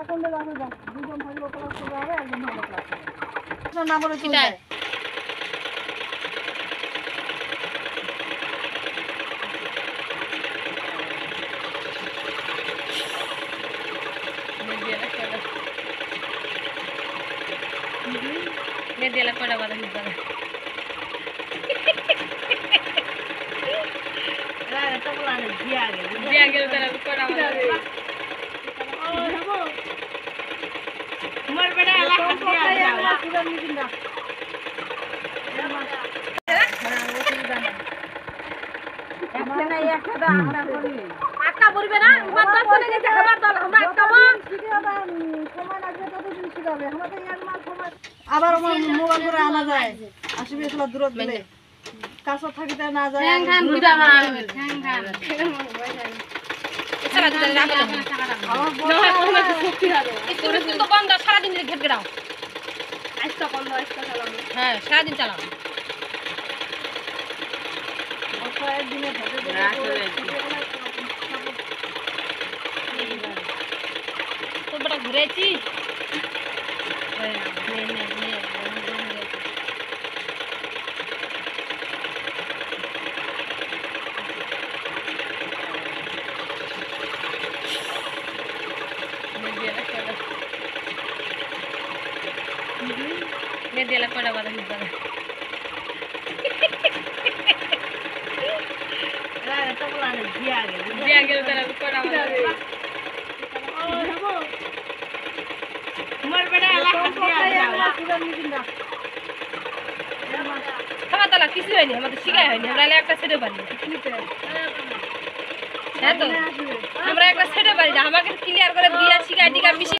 কোনটা যাবে যাও, দুজন ভালো ক্লাস করবে হবে, একজন ভালো ক্লাস করবে। না বলে চলে যায়। মেদিয়ালা কয়টা বাধা দিতে পারে দিয়া গেল তারা কয়টা বাধা মোর বেটা এলা আটটা পড়বে না তোমার দল চলে গেছে খাবার দল আমরা আটটা সময় লাগবে ততদিন শিখাবে আমাদের ইয়ার সময় আবার আমার মোবাইল করে আনা যায় আসবে এগুলো দূরত গেলে কাছে থাকিতে না যায় সারাদিন ঘেট গেড়াও হ্যাঁ সারাদিন চালাও তোমরা ঘুরেছি মেদিয়ালা কয়টা বাধা দিতে পারে দিয়া গেল তারা কয়টা বাধা মোর বেটা এলা খাওয়া দাওয়া কিছু হয়নি আমাদের শিখাই হয়নি আমরা একটা ছেড়ে পারি হ্যাঁ তো আমরা একটা ছেড়ে পারি না আমাকে ক্লিয়ার করে দিয়া শিখাই টিকা